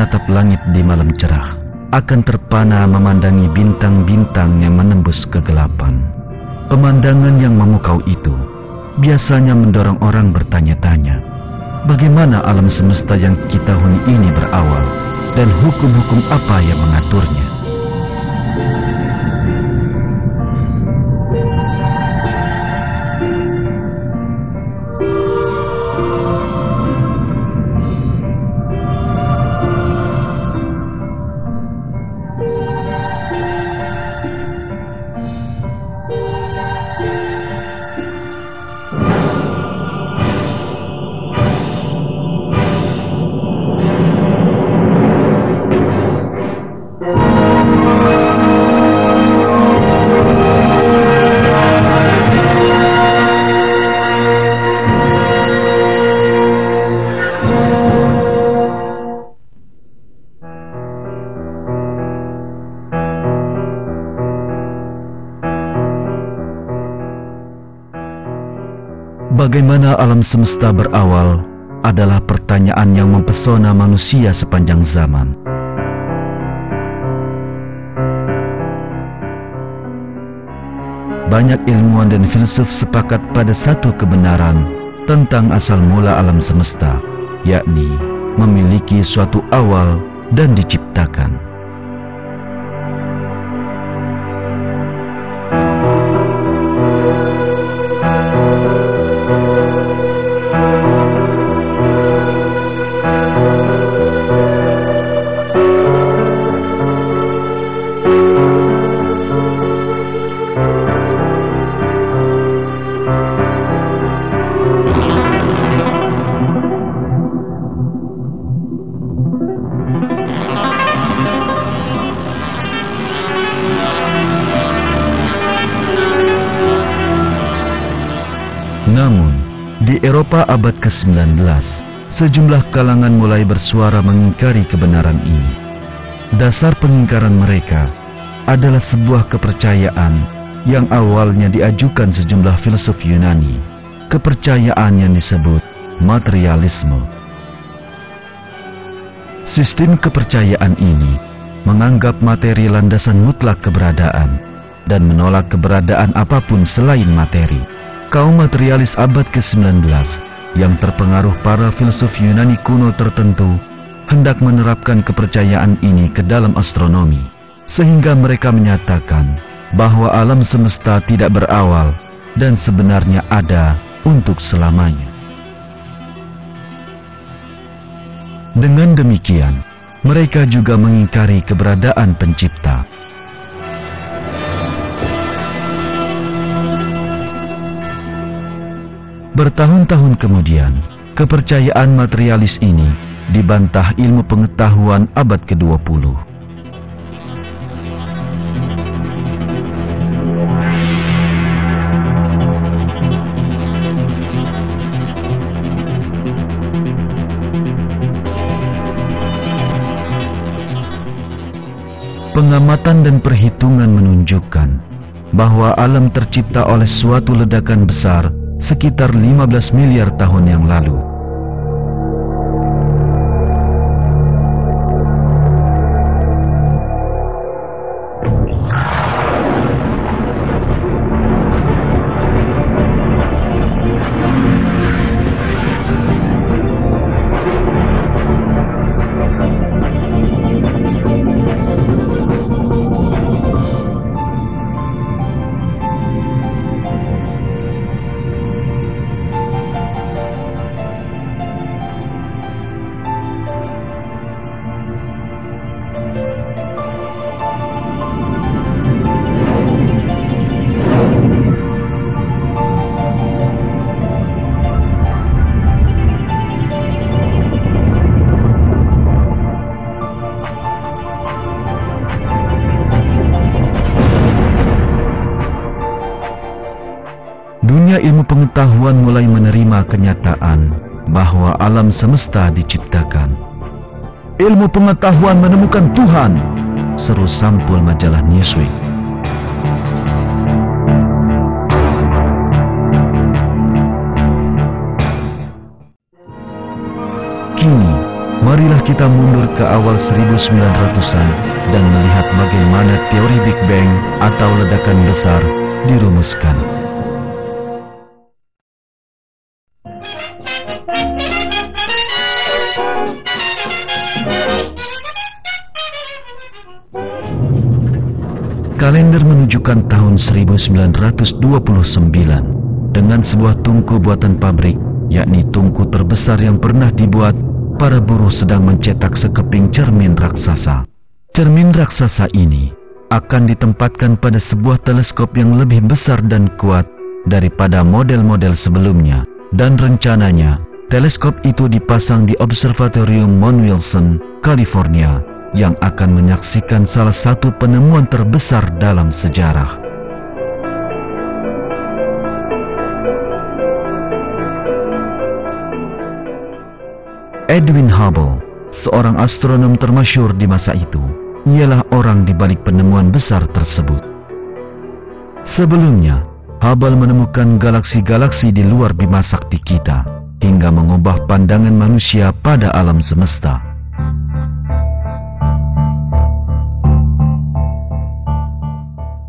menatap langit di malam cerah, akan terpana memandangi bintang-bintang yang menembus kegelapan. Pemandangan yang memukau itu biasanya mendorong orang bertanya-tanya, bagaimana alam semesta yang kita huni ini berawal, dan hukum-hukum apa yang mengaturnya. Bagaimana alam semesta berawal adalah pertanyaan yang mempesona manusia sepanjang zaman. Banyak ilmuwan dan filsuf sepakat pada satu kebenaran tentang asal mula alam semesta, yakni memiliki suatu awal dan diciptakan. Namun, di Eropa abad ke-19, sejumlah kalangan mulai bersuara mengingkari kebenaran ini. Dasar pengingkaran mereka adalah sebuah kepercayaan yang awalnya diajukan sejumlah filsuf Yunani, kepercayaan yang disebut materialisme. Sistem kepercayaan ini menganggap materi landasan mutlak keberadaan dan menolak keberadaan apapun selain materi. Kaum materialis abad ke-19 yang terpengaruh para filsuf Yunani kuno tertentu hendak menerapkan kepercayaan ini ke dalam astronomi, sehingga mereka menyatakan bahwa alam semesta tidak berawal dan sebenarnya ada untuk selamanya. Dengan demikian, mereka juga mengingkari keberadaan pencipta. Bertahun-tahun kemudian, kepercayaan materialis ini dibantah ilmu pengetahuan abad ke-20. Pengamatan dan perhitungan menunjukkan bahwa alam tercipta oleh suatu ledakan besar sekitar 15 miliar tahun yang lalu. Dunia ilmu pengetahuan mulai menerima kenyataan bahwa alam semesta diciptakan. Ilmu pengetahuan menemukan Tuhan, seru sampul majalah Newsweek. Kini, marilah kita mundur ke awal 1900-an dan melihat bagaimana teori Big Bang atau ledakan besar dirumuskan. Kalender menunjukkan tahun 1929 dengan sebuah tungku buatan pabrik, yakni tungku terbesar yang pernah dibuat. Para buruh sedang mencetak sekeping cermin raksasa. Cermin raksasa ini akan ditempatkan pada sebuah teleskop yang lebih besar dan kuat daripada model-model sebelumnya, dan rencananya teleskop itu dipasang di Observatorium Mount Wilson, California, yang akan menyaksikan salah satu penemuan terbesar dalam sejarah. Edwin Hubble, seorang astronom termasyhur di masa itu, ialah orang di balik penemuan besar tersebut. Sebelumnya, Hubble menemukan galaksi-galaksi di luar bima sakti kita, hingga mengubah pandangan manusia pada alam semesta.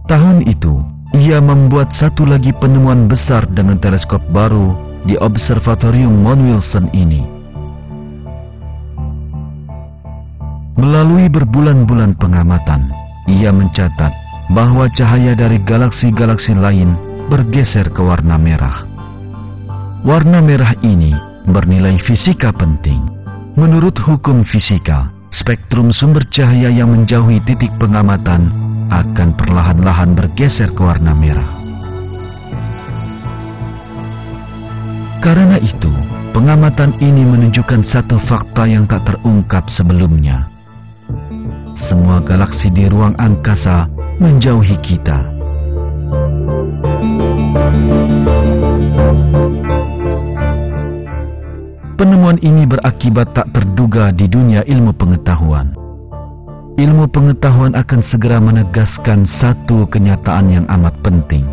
Tahun itu, ia membuat satu lagi penemuan besar dengan teleskop baru di Observatorium Mount Wilson ini. Melalui berbulan-bulan pengamatan, ia mencatat bahwa cahaya dari galaksi-galaksi lain bergeser ke warna merah. Warna merah ini bernilai fisika penting. Menurut hukum fisika, spektrum sumber cahaya yang menjauhi titik pengamatan akan perlahan-lahan bergeser ke warna merah. Karena itu, pengamatan ini menunjukkan satu fakta yang tak terungkap sebelumnya. Semua galaksi di ruang angkasa menjauhi kita. Penemuan ini berakibat tak terduga di dunia ilmu pengetahuan. Ilmu pengetahuan akan segera menegaskan satu kenyataan yang amat penting.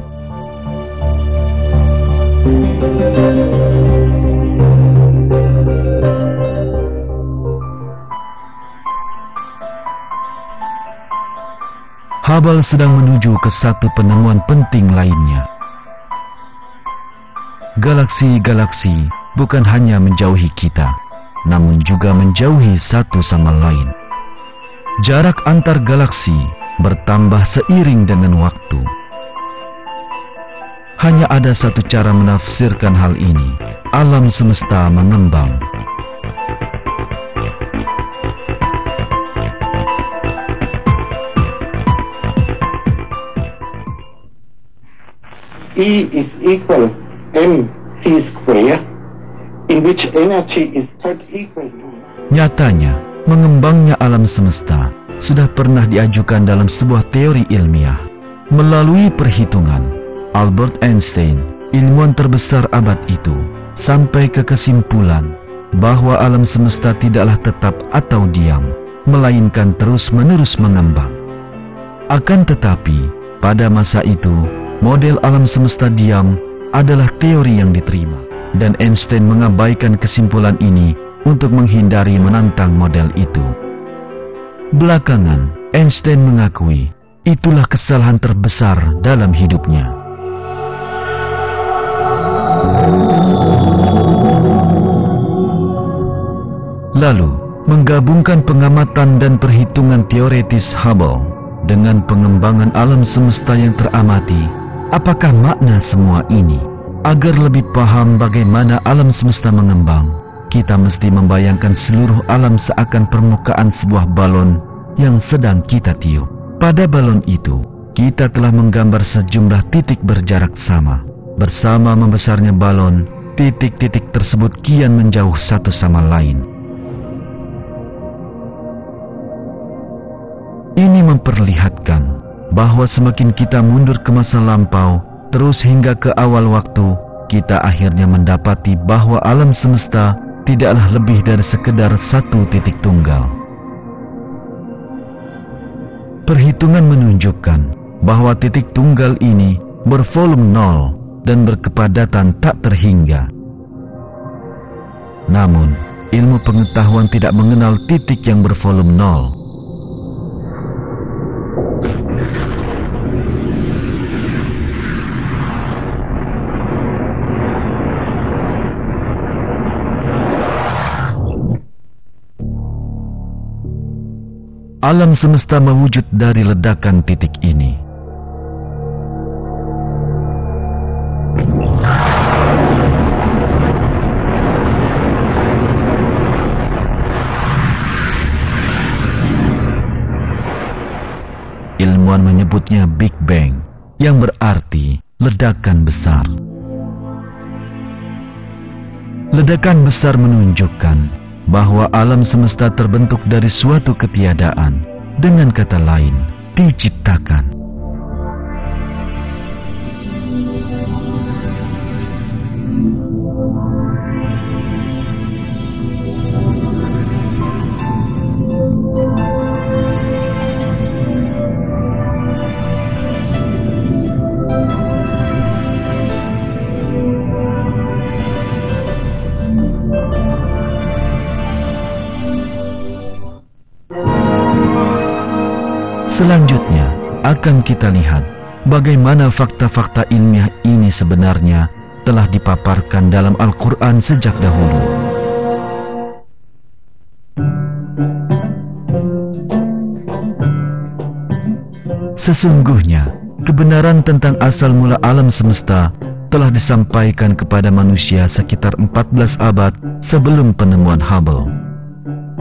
Hubble sedang menuju ke satu penemuan penting lainnya. Galaksi-galaksi bukan hanya menjauhi kita, namun juga menjauhi satu sama lain. Jarak antar galaksi bertambah seiring dengan waktu. Hanya ada satu cara menafsirkan hal ini: alam semesta mengembang. E is equal mc square, in which energy is third equal to... Nyatanya, mengembangnya alam semesta sudah pernah diajukan dalam sebuah teori ilmiah. Melalui perhitungan, Albert Einstein, ilmuwan terbesar abad itu, sampai ke kesimpulan bahwa alam semesta tidaklah tetap atau diam, melainkan terus-menerus mengembang. Akan tetapi, pada masa itu, model alam semesta diam adalah teori yang diterima, dan Einstein mengabaikan kesimpulan ini untuk menghindari menantang model itu. Belakangan, Einstein mengakui itulah kesalahan terbesar dalam hidupnya. Lalu, menggabungkan pengamatan dan perhitungan teoretis Hubble dengan pengembangan alam semesta yang teramati, apakah makna semua ini? Agar lebih paham bagaimana alam semesta mengembang, kita mesti membayangkan seluruh alam seakan permukaan sebuah balon yang sedang kita tiup. Pada balon itu, kita telah menggambar sejumlah titik berjarak sama. Bersama membesarnya balon, titik-titik tersebut kian menjauh satu sama lain. Ini memperlihatkan bahwa semakin kita mundur ke masa lampau, terus hingga ke awal waktu, kita akhirnya mendapati bahwa alam semesta tidaklah lebih dari sekedar satu titik tunggal. Perhitungan menunjukkan bahwa titik tunggal ini bervolume nol dan berkepadatan tak terhingga. Namun, ilmu pengetahuan tidak mengenal titik yang bervolume nol. Alam semesta mewujud dari ledakan titik ini. Ilmuwan menyebutnya Big Bang, yang berarti ledakan besar. Ledakan besar menunjukkan bahwa alam semesta terbentuk dari suatu ketiadaan, dengan kata lain, diciptakan. Selanjutnya akan kita lihat bagaimana fakta-fakta ilmiah ini sebenarnya telah dipaparkan dalam Al-Quran sejak dahulu. Sesungguhnya kebenaran tentang asal mula alam semesta telah disampaikan kepada manusia sekitar 14 abad sebelum penemuan Hubble.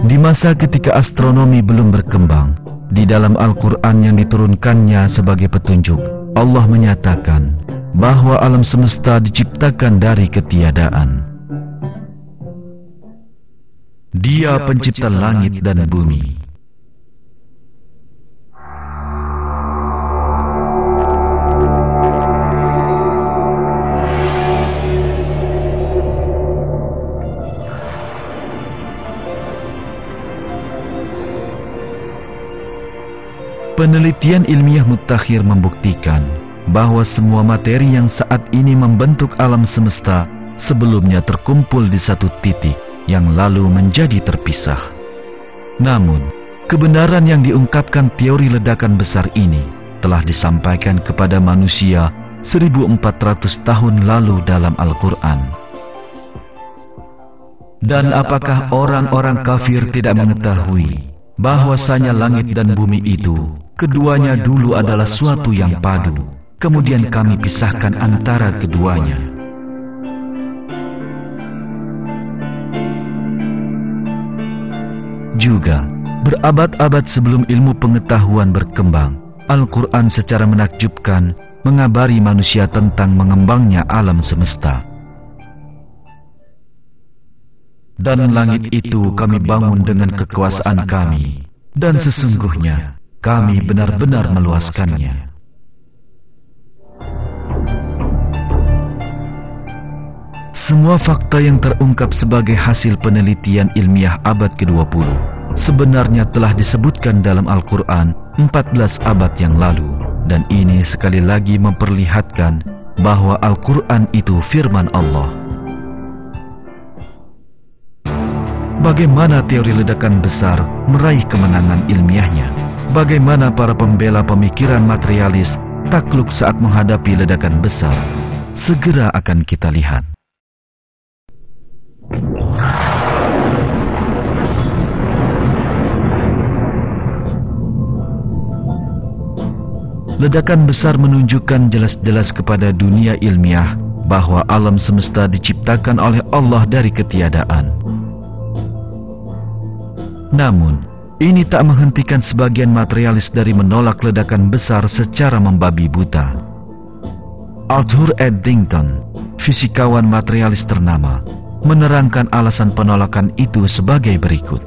Di masa ketika astronomi belum berkembang, di dalam Al-Quran yang diturunkannya sebagai petunjuk, Allah menyatakan bahwa alam semesta diciptakan dari ketiadaan. Dia pencipta langit dan bumi. Penelitian ilmiah mutakhir membuktikan bahwa semua materi yang saat ini membentuk alam semesta sebelumnya terkumpul di satu titik yang lalu menjadi terpisah. Namun, kebenaran yang diungkapkan teori ledakan besar ini telah disampaikan kepada manusia 1400 tahun lalu dalam Al-Quran. Dan apakah orang-orang kafir tidak mengetahui bahwasanya langit dan bumi itu keduanya dulu adalah suatu yang padu, kemudian kami pisahkan antara keduanya. Juga, berabad-abad sebelum ilmu pengetahuan berkembang, Al-Quran secara menakjubkan mengabari manusia tentang mengembangnya alam semesta. Dan langit itu kami bangun dengan kekuasaan kami, dan sesungguhnya kami benar-benar meluaskannya. Semua fakta yang terungkap sebagai hasil penelitian ilmiah abad ke-20 sebenarnya telah disebutkan dalam Al-Quran 14 abad yang lalu, dan ini sekali lagi memperlihatkan bahwa Al-Quran itu firman Allah. Bagaimana teori ledakan besar meraih kemenangan ilmiahnya? Bagaimana para pembela pemikiran materialis takluk saat menghadapi ledakan besar? Segera akan kita lihat. Ledakan besar menunjukkan jelas-jelas kepada dunia ilmiah bahwa alam semesta diciptakan oleh Allah dari ketiadaan. Namun, ini tak menghentikan sebagian materialis dari menolak ledakan besar secara membabi buta. Arthur Eddington, fisikawan materialis ternama, menerangkan alasan penolakan itu sebagai berikut.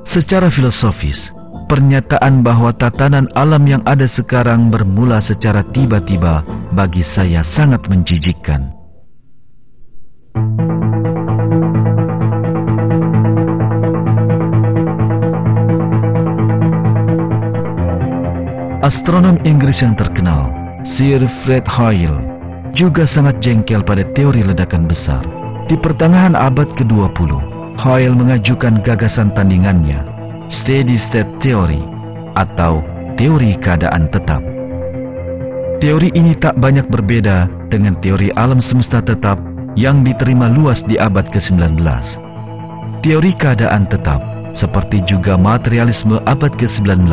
Secara filosofis, pernyataan bahwa tatanan alam yang ada sekarang bermula secara tiba-tiba bagi saya sangat menjijikkan. Astronom Inggris yang terkenal, Sir Fred Hoyle, juga sangat jengkel pada teori ledakan besar. Di pertengahan abad ke-20, Hoyle mengajukan gagasan tandingannya, Steady State Theory atau teori keadaan tetap. Teori ini tak banyak berbeda dengan teori alam semesta tetap yang diterima luas di abad ke-19. Teori keadaan tetap, seperti juga materialisme abad ke-19,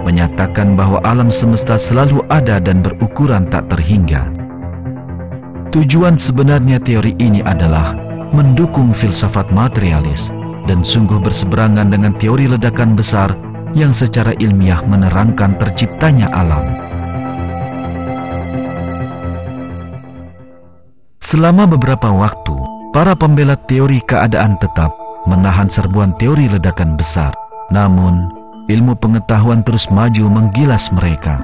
menyatakan bahwa alam semesta selalu ada dan berukuran tak terhingga. Tujuan sebenarnya teori ini adalah mendukung filsafat materialis dan sungguh berseberangan dengan teori ledakan besar yang secara ilmiah menerangkan terciptanya alam. Selama beberapa waktu, para pembela teori keadaan tetap menahan serbuan teori ledakan besar. Namun, ilmu pengetahuan terus maju menggilas mereka.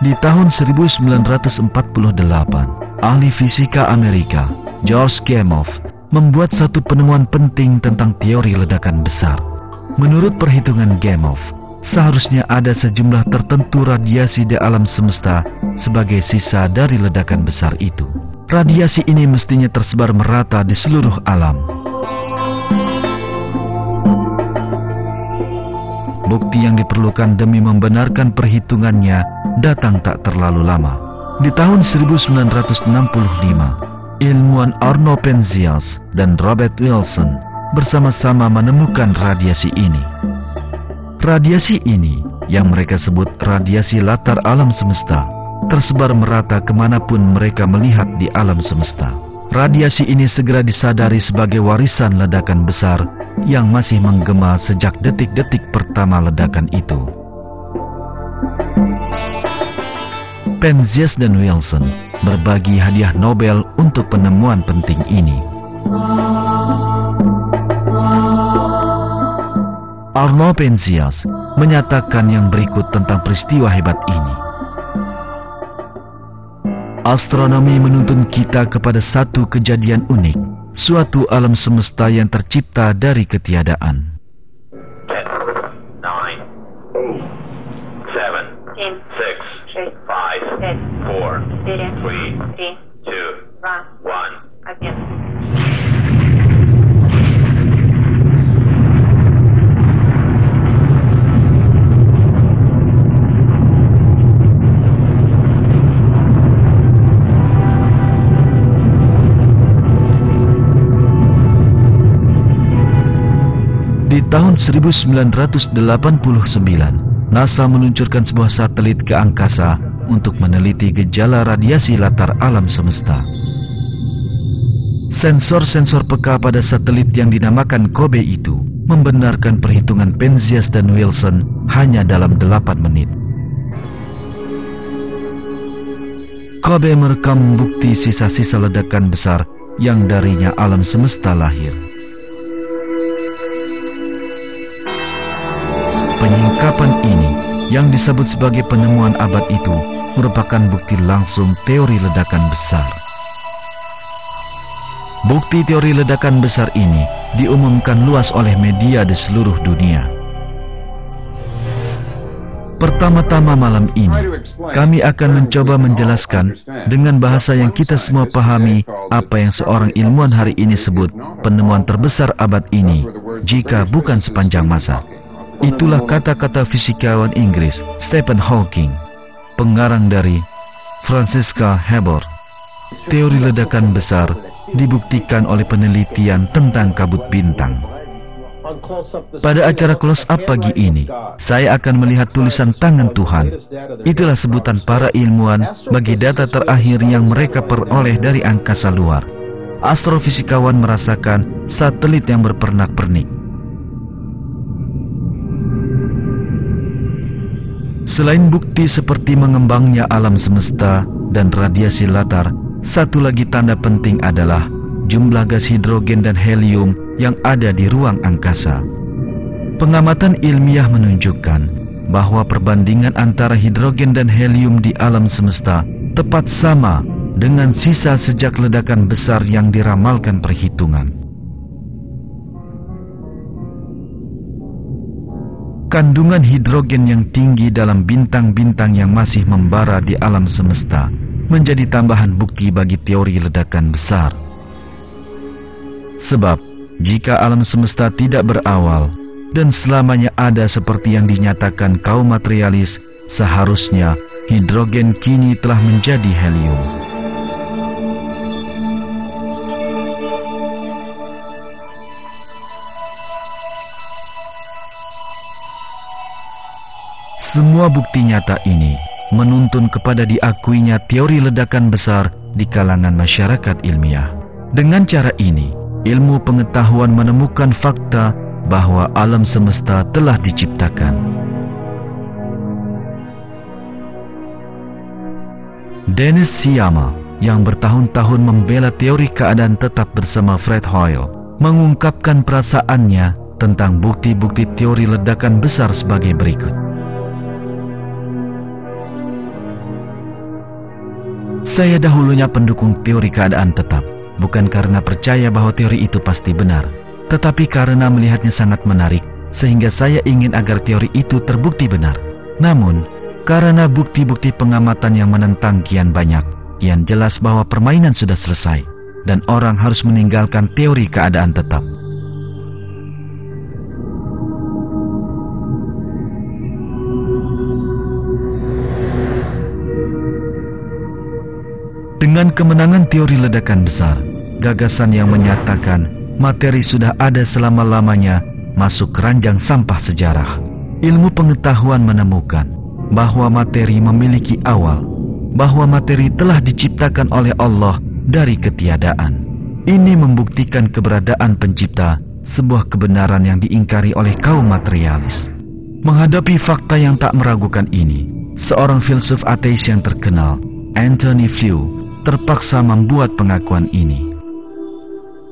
Di tahun 1948, ahli fisika Amerika, George Gamow, membuat satu penemuan penting tentang teori ledakan besar. Menurut perhitungan Gamow, seharusnya ada sejumlah tertentu radiasi di alam semesta sebagai sisa dari ledakan besar itu. Radiasi ini mestinya tersebar merata di seluruh alam. Bukti yang diperlukan demi membenarkan perhitungannya datang tak terlalu lama. Di tahun 1965, ilmuwan Arno Penzias dan Robert Wilson bersama-sama menemukan radiasi ini. Radiasi ini, yang mereka sebut radiasi latar alam semesta, tersebar merata kemanapun mereka melihat di alam semesta. Radiasi ini segera disadari sebagai warisan ledakan besar yang masih menggema sejak detik-detik pertama ledakan itu. Penzias dan Wilson berbagi hadiah Nobel untuk penemuan penting ini. Arno Penzias menyatakan yang berikut tentang peristiwa hebat ini. Astronomi menuntun kita kepada satu kejadian unik, suatu alam semesta yang tercipta dari ketiadaan. 10, 9, 8, 7, 6, 5, 4, 3, 2, 1, again. Di tahun 1989, NASA meluncurkan sebuah satelit ke angkasa untuk meneliti gejala radiasi latar alam semesta. Sensor-sensor peka pada satelit yang dinamakan COBE itu membenarkan perhitungan Penzias dan Wilson hanya dalam 8 menit. COBE merekam bukti sisa-sisa ledakan besar yang darinya alam semesta lahir. Penyingkapan ini, yang disebut sebagai penemuan abad itu, merupakan bukti langsung teori ledakan besar. Bukti teori ledakan besar ini diumumkan luas oleh media di seluruh dunia. Pertama-tama malam ini, kami akan mencoba menjelaskan dengan bahasa yang kita semua pahami apa yang seorang ilmuwan hari ini sebut penemuan terbesar abad ini, jika bukan sepanjang masa. Itulah kata-kata fisikawan Inggris Stephen Hawking, pengarang dari Francisca Herbert. Teori ledakan besar dibuktikan oleh penelitian tentang kabut bintang. Pada acara close up pagi ini, saya akan melihat tulisan tangan Tuhan. Itulah sebutan para ilmuwan bagi data terakhir yang mereka peroleh dari angkasa luar. Astrofisikawan merasakan satelit yang berpernak-pernik. Selain bukti seperti mengembangnya alam semesta dan radiasi latar, satu lagi tanda penting adalah jumlah gas hidrogen dan helium yang ada di ruang angkasa. Pengamatan ilmiah menunjukkan bahwa perbandingan antara hidrogen dan helium di alam semesta tepat sama dengan sisa sejak ledakan besar yang diramalkan perhitungan. Kandungan hidrogen yang tinggi dalam bintang-bintang yang masih membara di alam semesta menjadi tambahan bukti bagi teori ledakan besar. Sebab Jika alam semesta tidak berawal dan selamanya ada seperti yang dinyatakan kaum materialis, seharusnya hidrogen kini telah menjadi helium. Semua bukti nyata ini menuntun kepada diakuinya teori ledakan besar di kalangan masyarakat ilmiah. Dengan cara ini, ilmu pengetahuan menemukan fakta bahwa alam semesta telah diciptakan. Dennis Sciama yang bertahun-tahun membela teori keadaan tetap bersama Fred Hoyle mengungkapkan perasaannya tentang bukti-bukti teori ledakan besar sebagai berikut. Saya dahulunya pendukung teori keadaan tetap, bukan karena percaya bahwa teori itu pasti benar, tetapi karena melihatnya sangat menarik, sehingga saya ingin agar teori itu terbukti benar. Namun, karena bukti-bukti pengamatan yang menentang kian banyak, kian jelas bahwa permainan sudah selesai, dan orang harus meninggalkan teori keadaan tetap. Dengan kemenangan teori ledakan besar, gagasan yang menyatakan materi sudah ada selama-lamanya masuk keranjang sampah sejarah. Ilmu pengetahuan menemukan bahwa materi memiliki awal, bahwa materi telah diciptakan oleh Allah dari ketiadaan. Ini membuktikan keberadaan pencipta, sebuah kebenaran yang diingkari oleh kaum materialis. Menghadapi fakta yang tak meragukan ini, seorang filsuf ateis yang terkenal, Anthony Flew, terpaksa membuat pengakuan ini.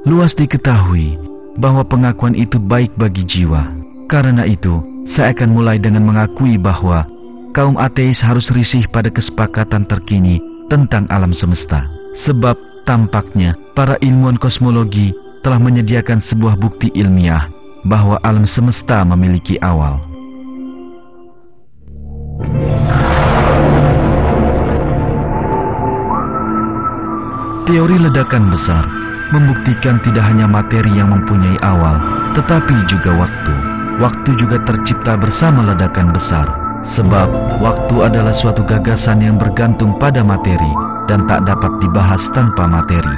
Luas diketahui bahwa pengakuan itu baik bagi jiwa. Karena itu, saya akan mulai dengan mengakui bahwa kaum ateis harus risih pada kesepakatan terkini tentang alam semesta. Sebab tampaknya para ilmuwan kosmologi telah menyediakan sebuah bukti ilmiah bahwa alam semesta memiliki awal. Teori ledakan besar membuktikan tidak hanya materi yang mempunyai awal, tetapi juga waktu. Waktu juga tercipta bersama ledakan besar, sebab waktu adalah suatu gagasan yang bergantung pada materi dan tak dapat dibahas tanpa materi.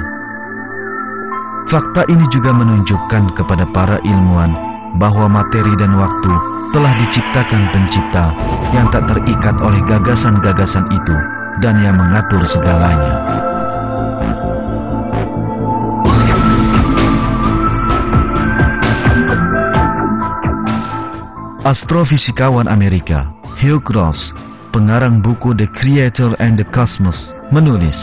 Fakta ini juga menunjukkan kepada para ilmuwan bahwa materi dan waktu telah diciptakan pencipta yang tak terikat oleh gagasan-gagasan itu dan yang mengatur segalanya. Astrofisikawan Amerika Hugh Ross, pengarang buku The Creator and the Cosmos, menulis,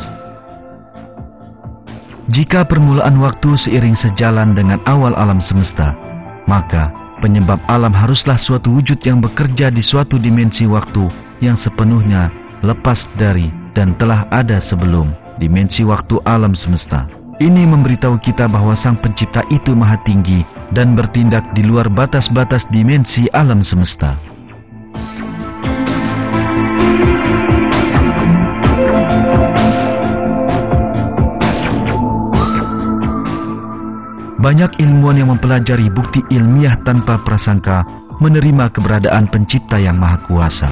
jika permulaan waktu seiring sejalan dengan awal alam semesta, maka penyebab alam haruslah suatu wujud yang bekerja di suatu dimensi waktu yang sepenuhnya lepas dari dan telah ada sebelum dimensi waktu alam semesta. Ini memberitahu kita bahwa Sang Pencipta itu maha tinggi dan bertindak di luar batas-batas dimensi alam semesta. Banyak ilmuwan yang mempelajari bukti ilmiah tanpa prasangka menerima keberadaan Pencipta yang Maha Kuasa.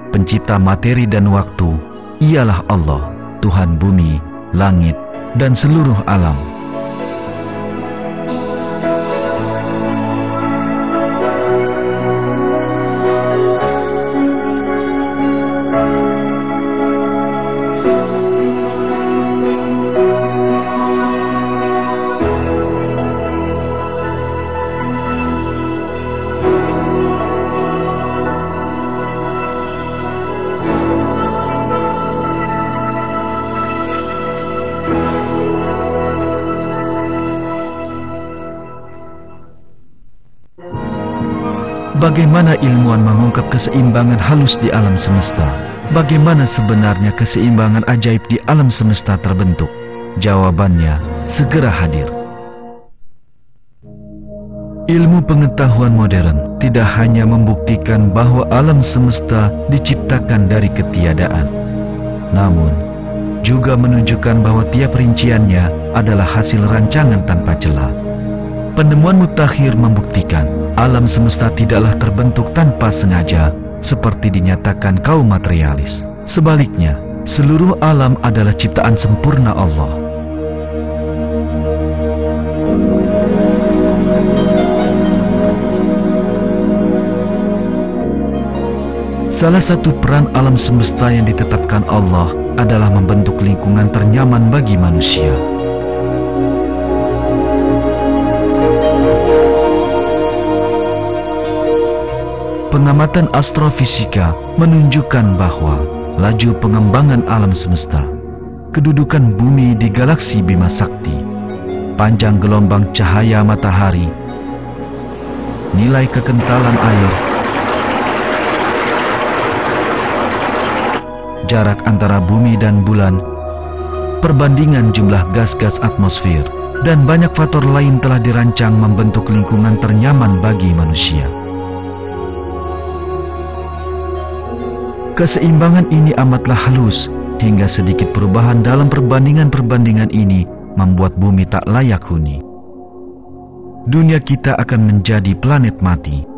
Pencipta materi dan waktu ialah Allah, Tuhan bumi, langit, dan seluruh alam. Bagaimana ilmuwan mengungkap keseimbangan halus di alam semesta? Bagaimana sebenarnya keseimbangan ajaib di alam semesta terbentuk? Jawabannya segera hadir. Ilmu pengetahuan modern tidak hanya membuktikan bahwa alam semesta diciptakan dari ketiadaan, namun juga menunjukkan bahwa tiap rinciannya adalah hasil rancangan tanpa celah. Penemuan mutakhir membuktikan alam semesta tidaklah terbentuk tanpa sengaja seperti dinyatakan kaum materialis. Sebaliknya, seluruh alam adalah ciptaan sempurna Allah. Salah satu peran alam semesta yang ditetapkan Allah adalah membentuk lingkungan ternyaman bagi manusia. Pengamatan astrofisika menunjukkan bahwa laju pengembangan alam semesta, kedudukan bumi di galaksi Bima Sakti, panjang gelombang cahaya matahari, nilai kekentalan air, jarak antara bumi dan bulan, perbandingan jumlah gas-gas atmosfer, dan banyak faktor lain telah dirancang membentuk lingkungan ternyaman bagi manusia. Keseimbangan ini amatlah halus, hingga sedikit perubahan dalam perbandingan-perbandingan ini membuat bumi tak layak huni. Dunia kita akan menjadi planet mati.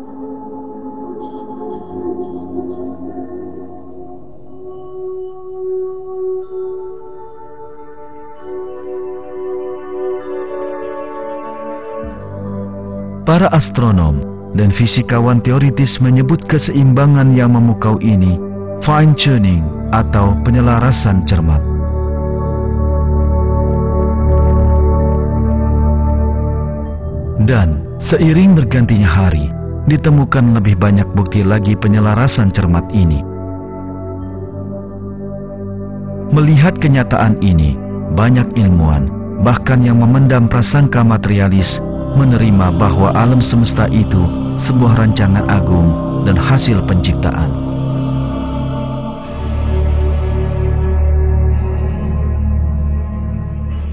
Para astronom dan fisikawan teoritis menyebut keseimbangan yang memukau ini fine-tuning atau penyelarasan cermat. Dan seiring bergantinya hari, ditemukan lebih banyak bukti lagi penyelarasan cermat ini. Melihat kenyataan ini, banyak ilmuwan, bahkan yang memendam prasangka materialis, menerima bahwa alam semesta itu sebuah rancangan agung dan hasil penciptaan.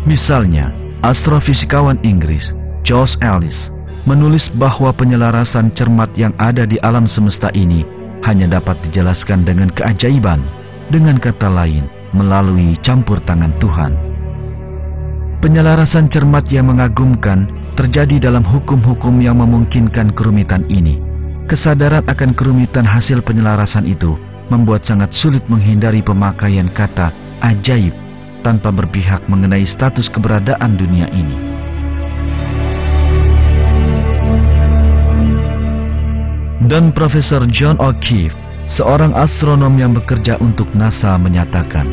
Misalnya, astrofisikawan Inggris Charles Ellis menulis bahwa penyelarasan cermat yang ada di alam semesta ini hanya dapat dijelaskan dengan keajaiban, dengan kata lain, melalui campur tangan Tuhan. Penyelarasan cermat yang mengagumkan terjadi dalam hukum-hukum yang memungkinkan kerumitan ini. Kesadaran akan kerumitan hasil penyelarasan itu membuat sangat sulit menghindari pemakaian kata ajaib tanpa berpihak mengenai status keberadaan dunia ini. Dan Profesor John O'Keefe, seorang astronom yang bekerja untuk NASA, menyatakan,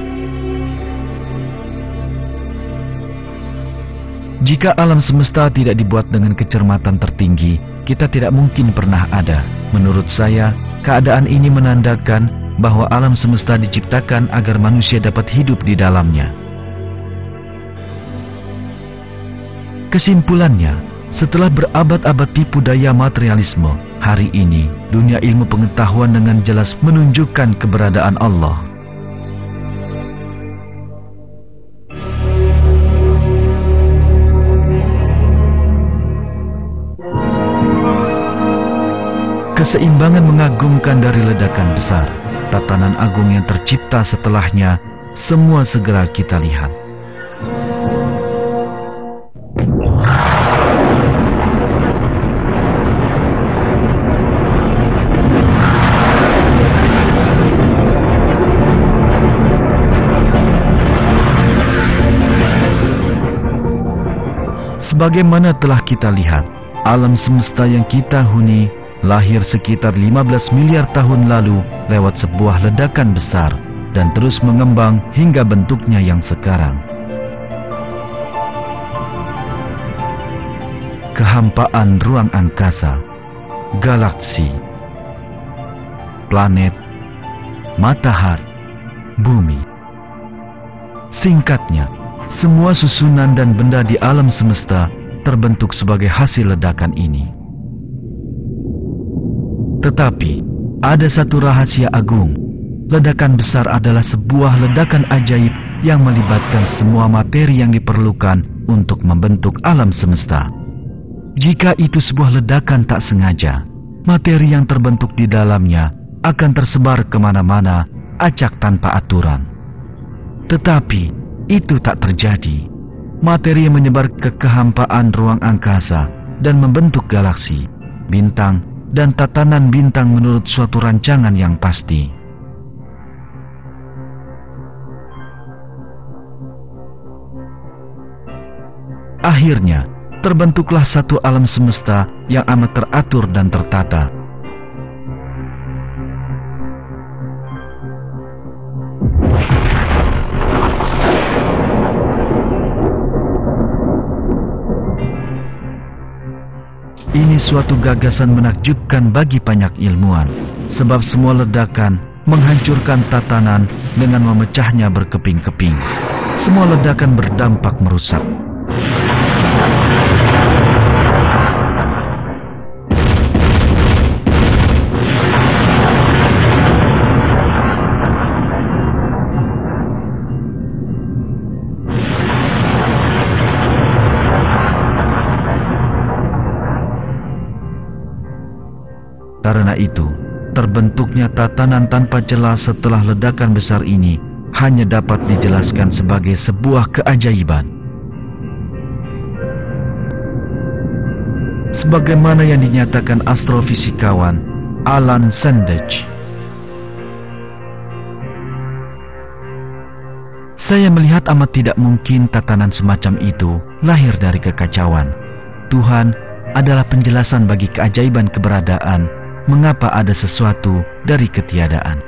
jika alam semesta tidak dibuat dengan kecermatan tertinggi, kita tidak mungkin pernah ada. Menurut saya, keadaan ini menandakan bahwa alam semesta diciptakan agar manusia dapat hidup di dalamnya. Kesimpulannya, setelah berabad-abad tipu daya materialisme, hari ini dunia ilmu pengetahuan dengan jelas menunjukkan keberadaan Allah. Keseimbangan mengagumkan dari ledakan besar, tatanan agung yang tercipta setelahnya, semua segera kita lihat. Sebagaimana telah kita lihat, alam semesta yang kita huni lahir sekitar 15 miliar tahun lalu lewat sebuah ledakan besar dan terus mengembang hingga bentuknya yang sekarang. Kehampaan ruang angkasa, galaksi, planet, matahari, bumi. Singkatnya, semua susunan dan benda di alam semesta terbentuk sebagai hasil ledakan ini. Tetapi, ada satu rahasia agung. Ledakan besar adalah sebuah ledakan ajaib yang melibatkan semua materi yang diperlukan untuk membentuk alam semesta. Jika itu sebuah ledakan tak sengaja, materi yang terbentuk di dalamnya akan tersebar kemana-mana, acak tanpa aturan. Tetapi itu tak terjadi. Materi menyebar ke kehampaan ruang angkasa dan membentuk galaksi, bintang, dan tatanan bintang menurut suatu rancangan yang pasti. Akhirnya, terbentuklah satu alam semesta yang amat teratur dan tertata. Ini suatu gagasan menakjubkan bagi banyak ilmuwan, sebab semua ledakan menghancurkan tatanan dengan memecahnya berkeping-keping. Semua ledakan berdampak merusak. Karena itu, terbentuknya tatanan tanpa celah setelah ledakan besar ini hanya dapat dijelaskan sebagai sebuah keajaiban. Sebagaimana yang dinyatakan astrofisikawan Alan Sandage. Saya melihat amat tidak mungkin tatanan semacam itu lahir dari kekacauan. Tuhan adalah penjelasan bagi keajaiban keberadaan, mengapa ada sesuatu dari ketiadaan.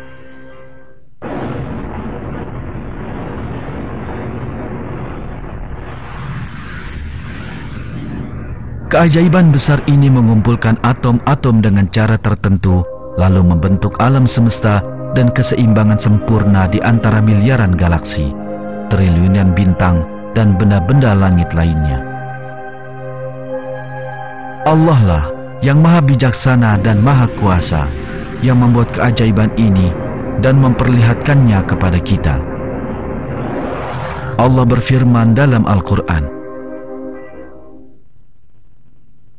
Keajaiban besar ini mengumpulkan atom-atom dengan cara tertentu, lalu membentuk alam semesta dan keseimbangan sempurna di antara miliaran galaksi, triliunan bintang, dan benda-benda langit lainnya. Allah lah yang maha bijaksana dan maha kuasa, yang membuat keajaiban ini dan memperlihatkannya kepada kita. Allah berfirman dalam Al-Quran,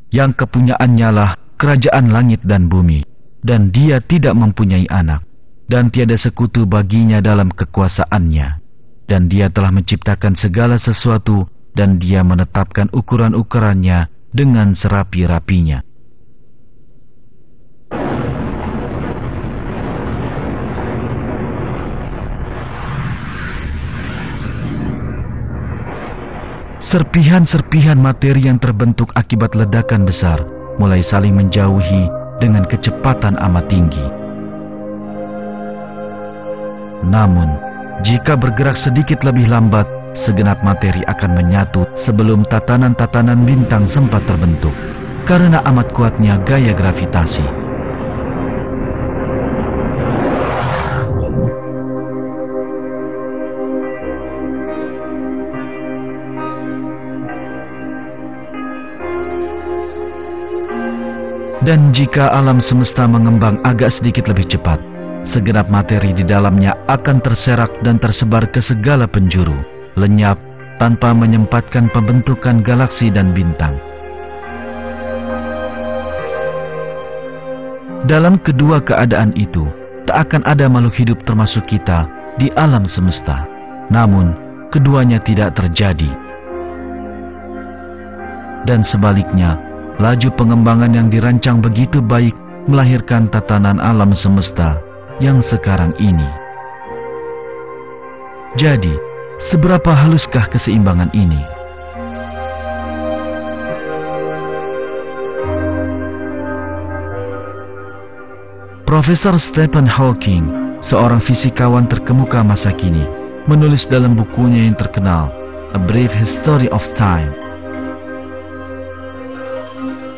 yang kepunyaannya lah kerajaan langit dan bumi, dan dia tidak mempunyai anak, dan tiada sekutu baginya dalam kekuasaannya, dan dia telah menciptakan segala sesuatu, dan dia menetapkan ukuran-ukurannya dengan serapi-rapinya. Serpihan-serpihan materi yang terbentuk akibat ledakan besar mulai saling menjauhi dengan kecepatan amat tinggi. Namun, jika bergerak sedikit lebih lambat, segenap materi akan menyatu sebelum tatanan-tatanan bintang sempat terbentuk, karena amat kuatnya gaya gravitasi. Dan jika alam semesta mengembang agak sedikit lebih cepat, segenap materi di dalamnya akan terserak dan tersebar ke segala penjuru, lenyap tanpa menyempatkan pembentukan galaksi dan bintang. Dalam kedua keadaan itu, tak akan ada makhluk hidup termasuk kita di alam semesta. Namun, keduanya tidak terjadi. Dan sebaliknya, laju pengembangan yang dirancang begitu baik melahirkan tatanan alam semesta yang sekarang ini. Jadi, seberapa haluskah keseimbangan ini? Profesor Stephen Hawking, seorang fisikawan terkemuka masa kini, menulis dalam bukunya yang terkenal, A Brief History of Time.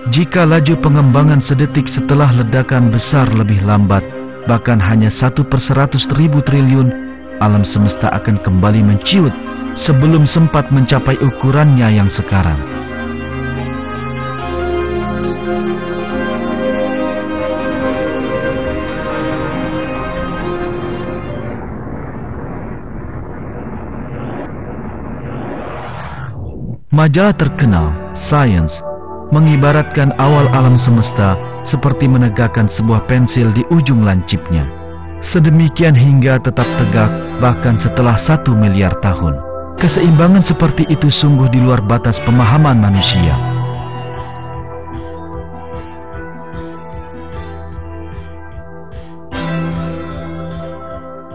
Jika laju pengembangan sedetik setelah ledakan besar lebih lambat, bahkan hanya 1/100.000 triliun, alam semesta akan kembali menciut sebelum sempat mencapai ukurannya yang sekarang. Majalah terkenal Science mengibaratkan awal alam semesta seperti menegakkan sebuah pensil di ujung lancipnya. Sedemikian hingga tetap tegak bahkan setelah 1 miliar tahun. Keseimbangan seperti itu sungguh di luar batas pemahaman manusia.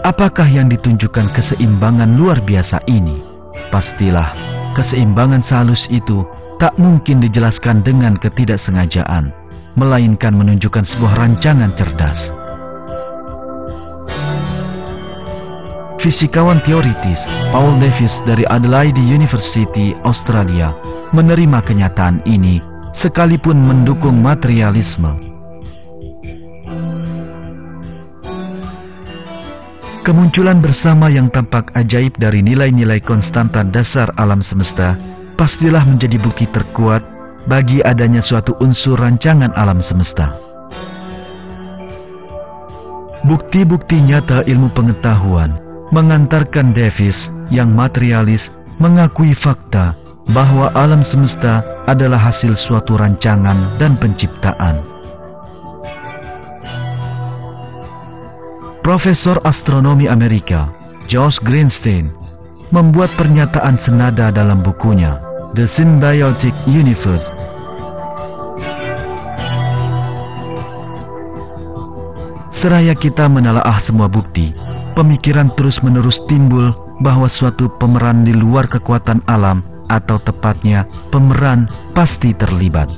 Apakah yang ditunjukkan keseimbangan luar biasa ini? Pastilah, keseimbangan sehalus itu tak mungkin dijelaskan dengan ketidaksengajaan, melainkan menunjukkan sebuah rancangan cerdas. Fisikawan teoritis Paul Davies dari Adelaide University, Australia, menerima kenyataan ini sekalipun mendukung materialisme. Kemunculan bersama yang tampak ajaib dari nilai-nilai konstanta dasar alam semesta pastilah menjadi bukti terkuat bagi adanya suatu unsur rancangan alam semesta. Bukti-bukti nyata ilmu pengetahuan mengantarkan Davies yang materialis mengakui fakta bahwa alam semesta adalah hasil suatu rancangan dan penciptaan. Profesor astronomi Amerika, Josh Greenstein, membuat pernyataan senada dalam bukunya, The Symbiotic Universe. Seraya kita menelaah semua bukti, pemikiran terus-menerus timbul bahwa suatu pemeran di luar kekuatan alam, atau tepatnya pemeran, pasti terlibat.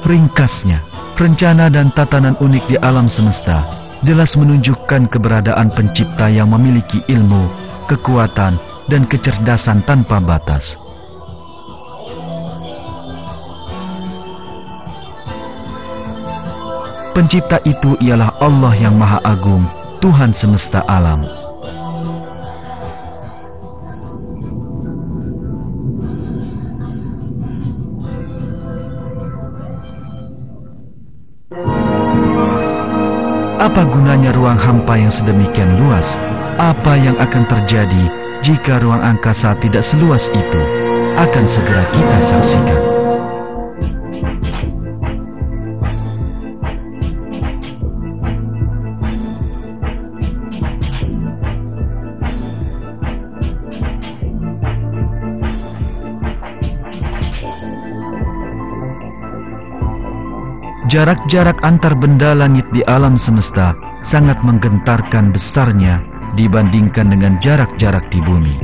Ringkasnya, rencana dan tatanan unik di alam semesta jelas menunjukkan keberadaan pencipta yang memiliki ilmu, kekuatan, dan kecerdasan tanpa batas. Pencipta itu ialah Allah yang Maha Agung, Tuhan semesta alam. Apa gunanya ruang hampa yang sedemikian luas? Apa yang akan terjadi jika ruang angkasa tidak seluas itu? Akan segera kita saksikan. Jarak-jarak antar benda langit di alam semesta sangat menggentarkan besarnya dibandingkan dengan jarak-jarak di bumi.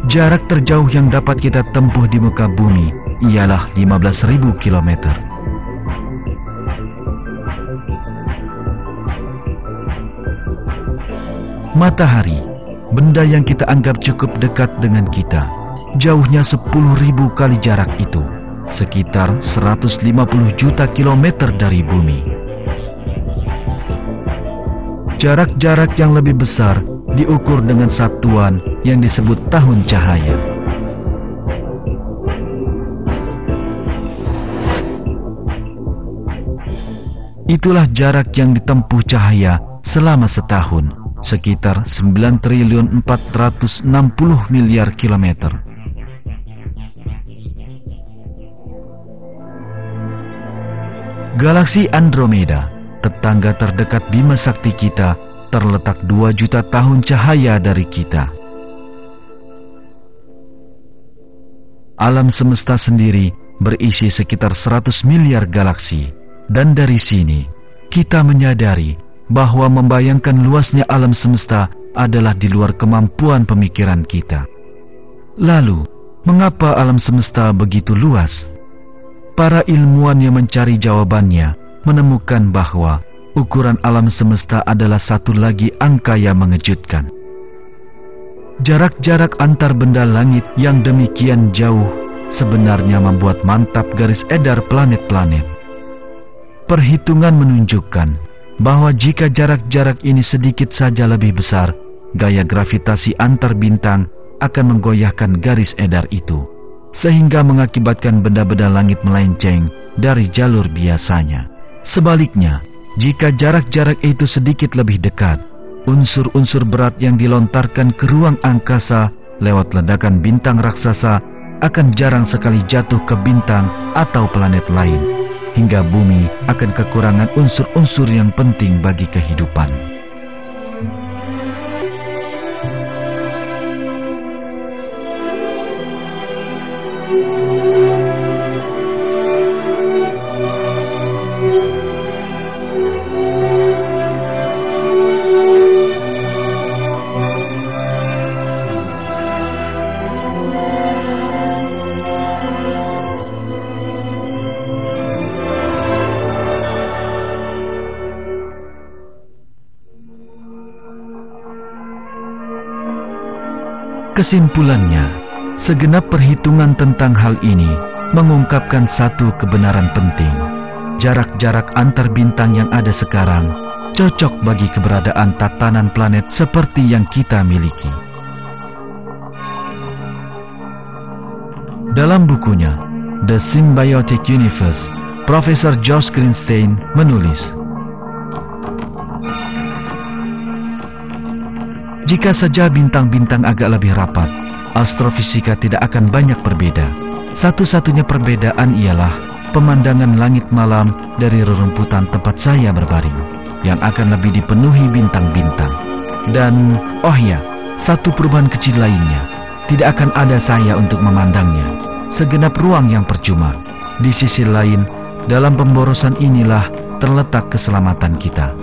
Jarak terjauh yang dapat kita tempuh di muka bumi ialah 15.000 kilometer. Matahari, benda yang kita anggap cukup dekat dengan kita, jauhnya 10.000 kali jarak itu, sekitar 150 juta kilometer dari bumi. Jarak-jarak yang lebih besar diukur dengan satuan yang disebut tahun cahaya. Itulah jarak yang ditempuh cahaya selama setahun, sekitar 9.460 miliar kilometer. Galaksi Andromeda, tetangga terdekat Bima Sakti kita, terletak 2 juta tahun cahaya dari kita. Alam semesta sendiri berisi sekitar 100 miliar galaksi, dan dari sini kita menyadari bahwa membayangkan luasnya alam semesta adalah di luar kemampuan pemikiran kita. Lalu, mengapa alam semesta begitu luas? Para ilmuwan yang mencari jawabannya menemukan bahwa ukuran alam semesta adalah satu lagi angka yang mengejutkan. Jarak-jarak antar benda langit yang demikian jauh sebenarnya membuat mantap garis edar planet-planet. Perhitungan menunjukkan bahwa jika jarak-jarak ini sedikit saja lebih besar, gaya gravitasi antar bintang akan menggoyahkan garis edar itu, sehingga mengakibatkan benda-benda langit melenceng dari jalur biasanya. Sebaliknya, jika jarak-jarak itu sedikit lebih dekat, unsur-unsur berat yang dilontarkan ke ruang angkasa lewat ledakan bintang raksasa akan jarang sekali jatuh ke bintang atau planet lain, hingga bumi akan kekurangan unsur-unsur yang penting bagi kehidupan. Kesimpulannya, segenap perhitungan tentang hal ini mengungkapkan satu kebenaran penting. Jarak-jarak antar bintang yang ada sekarang cocok bagi keberadaan tatanan planet seperti yang kita miliki. Dalam bukunya, The Symbiotic Universe, Profesor Josh Greenstein menulis, jika saja bintang-bintang agak lebih rapat, astrofisika tidak akan banyak berbeda. Satu-satunya perbedaan ialah pemandangan langit malam dari rerumputan tempat saya berbaring, yang akan lebih dipenuhi bintang-bintang. Dan, oh ya, satu perubahan kecil lainnya, tidak akan ada saya untuk memandangnya. Segenap ruang yang percuma. Di sisi lain, dalam pemborosan inilah terletak keselamatan kita.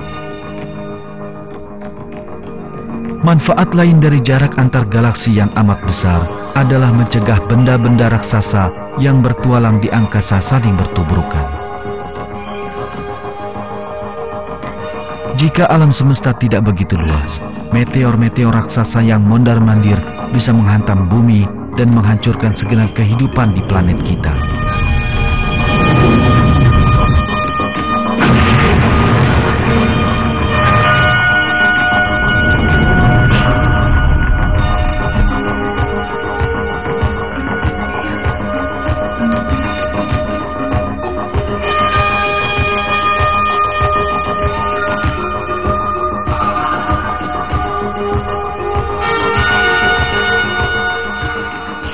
Manfaat lain dari jarak antar galaksi yang amat besar adalah mencegah benda-benda raksasa yang bertualang di angkasa saling bertubrukan. Jika alam semesta tidak begitu luas, meteor-meteor raksasa yang mondar-mandir bisa menghantam bumi dan menghancurkan segenap kehidupan di planet kita.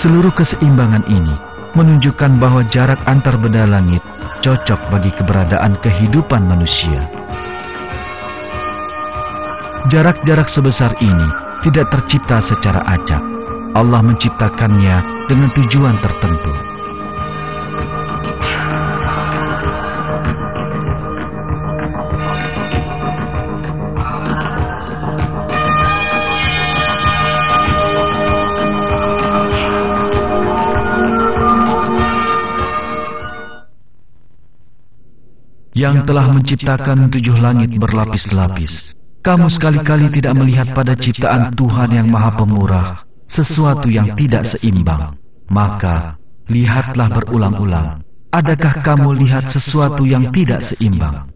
Seluruh keseimbangan ini menunjukkan bahwa jarak antar benda langit cocok bagi keberadaan kehidupan manusia. Jarak-jarak sebesar ini tidak tercipta secara acak. Allah menciptakannya dengan tujuan tertentu. Yang telah menciptakan 7 langit berlapis-lapis. Kamu sekali-kali tidak melihat pada ciptaan Tuhan yang Maha Pemurah sesuatu yang tidak seimbang. Maka, lihatlah berulang-ulang. Adakah kamu lihat sesuatu yang tidak seimbang?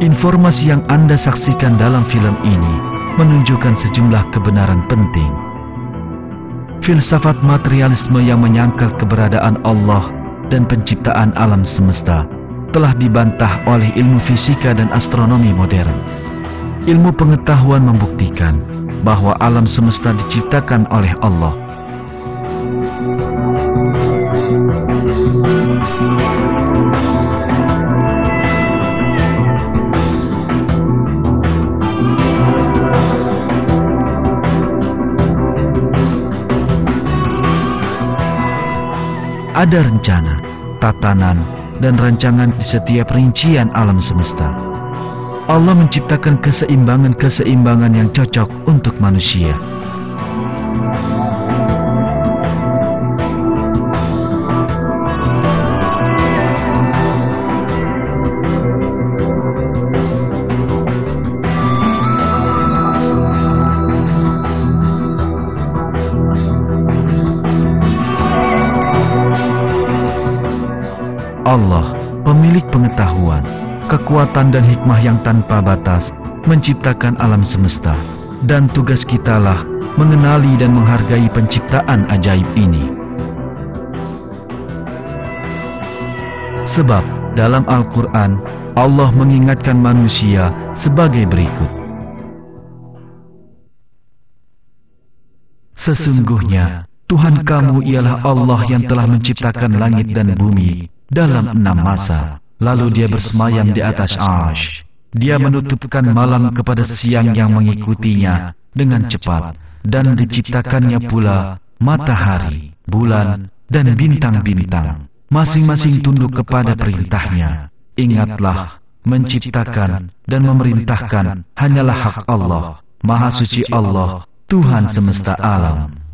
Informasi yang Anda saksikan dalam film ini menunjukkan sejumlah kebenaran penting. Filsafat materialisme yang menyangkal keberadaan Allah dan penciptaan alam semesta telah dibantah oleh ilmu fisika dan astronomi modern. Ilmu pengetahuan membuktikan bahwa alam semesta diciptakan oleh Allah. Ada rencana, tatanan, dan rancangan di setiap rincian alam semesta. Allah menciptakan keseimbangan-keseimbangan yang cocok untuk manusia. Allah, pemilik pengetahuan, kekuatan dan hikmah yang tanpa batas, menciptakan alam semesta, dan tugas kitalah mengenali dan menghargai penciptaan ajaib ini. Sebab dalam Al-Quran, Allah mengingatkan manusia sebagai berikut. Sesungguhnya, Tuhan kamu ialah Allah yang telah menciptakan langit dan bumi dalam 6 masa. Lalu dia bersemayam di atas Arsy. Dia menutupkan malam kepada siang yang mengikutinya dengan cepat. Dan diciptakannya pula matahari, bulan, dan bintang-bintang. Masing-masing tunduk kepada perintahnya. Ingatlah, menciptakan dan memerintahkan hanyalah hak Allah. Maha suci Allah, Tuhan semesta alam.